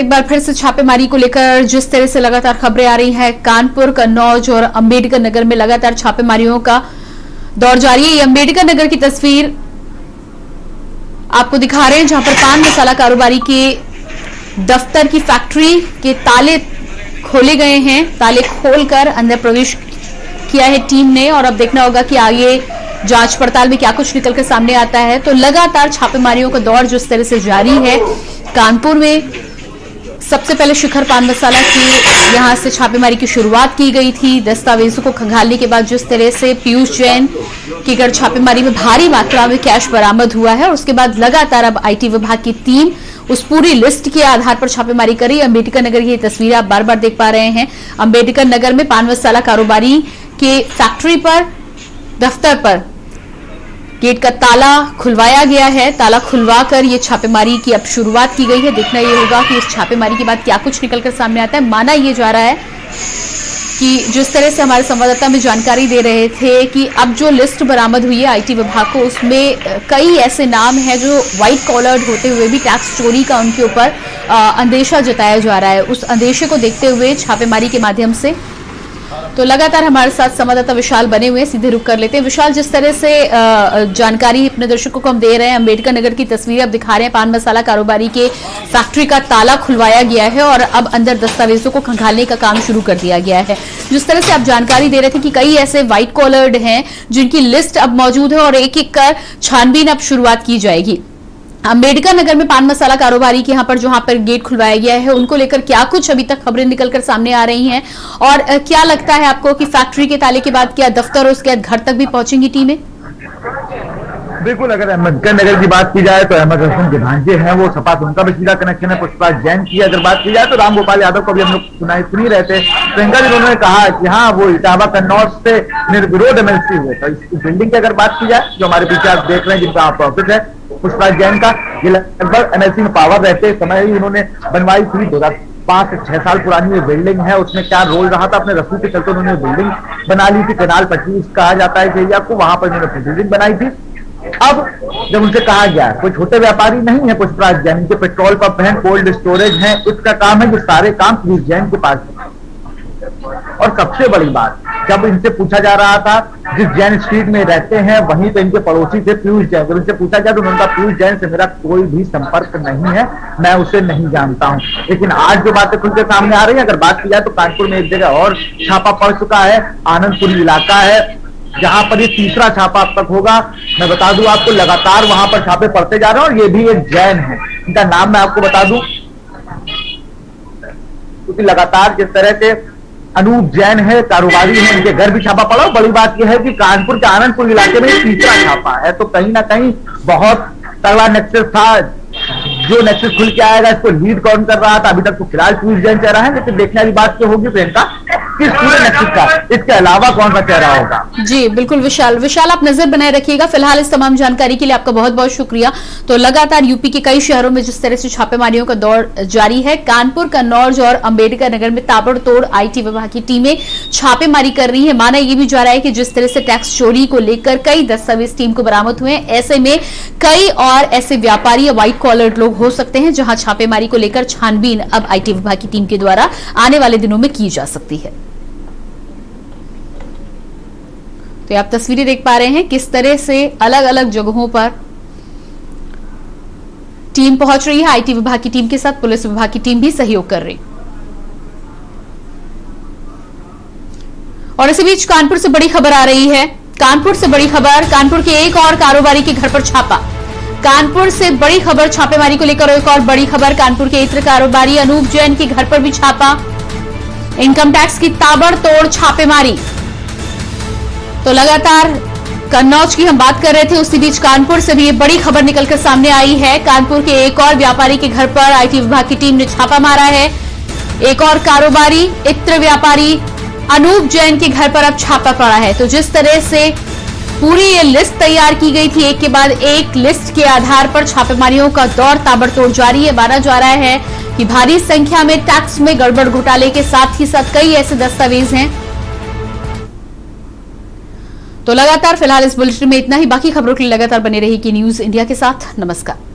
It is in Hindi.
एक बार फिर से छापेमारी को लेकर जिस तरह से लगातार खबरें आ रही हैं, कानपुर, कन्नौज और अंबेडकर नगर में लगातार छापेमारियों का दौर जारी है। ये अंबेडकर नगर की तस्वीर आपको दिखा रहे हैं, जहां पर पान मसाला कारोबारी के दफ्तर की फैक्ट्री के ताले खोले गए हैं। ताले खोलकर अंदर प्रवेश किया है टीम ने, और अब देखना होगा कि आगे जांच पड़ताल में क्या कुछ निकलकर सामने आता है। तो लगातार छापेमारियों का दौर जिस तरह से जारी है, कानपुर में सबसे पहले शिखर पान मसाला की यहां से छापेमारी की शुरुआत की गई थी। दस्तावेजों को खंगालने के बाद जिस तरह से पीयूष जैन की गढ़ छापेमारी में भारी मात्रा में कैश बरामद हुआ है, और उसके बाद लगातार अब आईटी विभाग की टीम उस पूरी लिस्ट के आधार पर छापेमारी कर रही है। अंबेडकर नगर की तस्वीरें आप बार बार देख पा रहे हैं। अंबेडकर नगर में पान मसाला कारोबारी के फैक्ट्री पर, दफ्तर पर गेट का ताला खुलवाया गया है। ताला खुलवाकर ये छापेमारी की अब शुरुआत की गई है। देखना ये होगा कि इस छापेमारी के बाद क्या कुछ निकलकर सामने आता है। माना ये जा रहा है कि जिस तरह से हमारे संवाददाता में जानकारी दे रहे थे कि अब जो लिस्ट बरामद हुई है आईटी विभाग को, उसमें कई ऐसे नाम हैं जो व्हाइट कॉलर्ड होते हुए भी टैक्स चोरी का उनके ऊपर अंदेशा जताया जा रहा है। उस अंदेशे को देखते हुए छापेमारी के माध्यम से तो लगातार हमारे साथ संवाददाता विशाल बने हुए, सीधे रुक कर लेते हैं। विशाल, जिस तरह से जानकारी अपने दर्शकों को हम दे रहे हैं, अंबेडकर नगर की तस्वीरें अब दिखा रहे हैं। पान मसाला कारोबारी के फैक्ट्री का ताला खुलवाया गया है और अब अंदर दस्तावेजों को खंगालने का काम शुरू कर दिया गया है। जिस तरह से आप जानकारी दे रहे थे कि कई ऐसे व्हाइट कॉलर्ड हैं जिनकी लिस्ट अब मौजूद है और एक एक कर छानबीन अब शुरुआत की जाएगी। अंबेडकर नगर में पान मसाला कारोबारी के जहां पर गेट खुलवाया गया है, उनको लेकर क्या कुछ अभी तक खबरें निकलकर सामने आ रही हैं, और क्या लगता है आपको कि फैक्ट्री के ताले के बाद क्या दफ्तर और उसके बाद घर तक भी पहुंचेंगी टीमें? बिल्कुल, अगर अहमदगढ़ नगर की बात की जाए तो अहमद हसन के भांजे हैं वो, सपा उनका भी सीधा कनेक्शन है। पुष्पा जैन की अगर बात की जाए तो राम गोपाल यादव को भी हम लोग सुनी रहते। प्रियंका जी उन्होंने कहा कि हाँ, वो इटावा कन्नौज से निर्विरोध एमएलसी हुए। तो इस बिल्डिंग की अगर बात की जाए, जो हमारे पीछे आप देख रहे हैं, जिनका ऑफिस है पुष्पा जैन का, ये लगभग एमएलसी में पावर रहते समय ही उन्होंने बनवाई थी। 2005 से 6 साल पुरानी ये बिल्डिंग है। उसमें क्या रोल रहा था, अपने रसूल के चलते उन्होंने बिल्डिंग बना ली थी। कैनाल 25 कहा जाता है इस एरिया को, वहां पर उन्होंने बिल्डिंग बनाई थी। अब जब उनसे कहा गया, कोई छोटे व्यापारी नहीं है पुष्पराज जैन, इनके पेट्रोल पंप हैं, कोल्ड स्टोरेज है, इसका काम है, जो सारे काम पीयूष जैन के पास है। और सबसे बड़ी बात, जब इनसे पूछा जा रहा था, जिस जैन स्ट्रीट में रहते हैं वहीं पे इनके पड़ोसी थे पीयूष जैन, जब इनसे पूछा गया तो उन्होंने कहा पीयूष जैन से मेरा कोई भी संपर्क नहीं है, मैं उसे नहीं जानता हूं। लेकिन आज जो बातें खुल के सामने आ रही है, अगर बात की जाए तो कानपुर में एक जगह और छापा पड़ चुका है। आनंदपुरी इलाका है जहां पर ये तीसरा छापा अब तक होगा। मैं बता दूं आपको, लगातार वहां पर छापे पड़ते जा रहे हैं, और ये भी एक जैन है। इनका नाम मैं आपको बता दूं, क्योंकि लगातार जिस तरह से अनूप जैन है, कारोबारी है, इनके घर भी छापा पड़ा। बड़ी बात यह है कि कानपुर के आनंदपुर इलाके में तीसरा छापा है, तो कहीं ना कहीं बहुत तगड़ा नेक्सस था। जो नेक्सस खुल के आएगा, इसको लीड कौन कर रहा था, अभी तक तो फिलहाल पीयूष जैन चेहरा है, लेकिन देखने वाली बात क्या होगी प्रियंका, किस पूरे नेक्सस का इसके अलावा कौन सा चेहरा होगा। जी बिल्कुल विशाल आप नजर बनाए रखिएगा। फिलहाल इस तमाम जानकारी के लिए आपका बहुत बहुत शुक्रिया। तो लगातार यूपी के कई शहरों में जिस तरह से छापेमारियों का दौर जारी है, कानपुर, कन्नौज और अंबेडकर नगर में ताबड़तोड़ आईटी विभाग की टीमें छापेमारी कर रही है। माना यह भी जा रहा है कि जिस तरह से टैक्स चोरी को लेकर कई दस्तावेज टीम को बरामद हुए हैं, ऐसे में कई और ऐसे व्यापारी या व्हाइट कॉलर लोग हो सकते हैं जहां छापेमारी को लेकर छानबीन अब आईटी विभाग की टीम के द्वारा आने वाले दिनों में की जा सकती है। तो आप तस्वीरें देख पा रहे हैं किस तरह से अलग अलग जगहों पर टीम पहुंच रही है। आईटी विभाग की टीम के साथ पुलिस विभाग की टीम भी सहयोग कर रही। और इसी बीच कानपुर से बड़ी खबर आ रही है। कानपुर से बड़ी खबर, कानपुर के एक और कारोबारी के घर पर छापा। कानपुर से बड़ी खबर, छापेमारी को लेकर एक और बड़ी खबर। कानपुर के इत्र कारोबारी अनूप जैन के घर पर भी छापा। इनकम टैक्स की ताबड़तोड़ छापेमारी। तो लगातार कन्नौज की हम बात कर रहे थे, उसी बीच कानपुर से भी ये बड़ी खबर निकलकर सामने आई है। कानपुर के एक और व्यापारी के घर पर आईटी विभाग की टीम ने छापा मारा है। एक और कारोबारी इत्र व्यापारी अनूप जैन के घर पर अब छापा पड़ा है। तो जिस तरह से पूरी ये लिस्ट तैयार की गई थी, एक के बाद एक लिस्ट के आधार पर छापेमारियों का दौर ताबड़तोड़ जारी है। माना जा रहा है कि भारी संख्या में टैक्स में गड़बड़ घोटाले के साथ ही साथ कई ऐसे दस्तावेज हैं। तो लगातार फिलहाल इस बुलेटिन में इतना ही। बाकी खबरों के लिए लगातार बने रहिए न्यूज इंडिया के साथ। नमस्कार।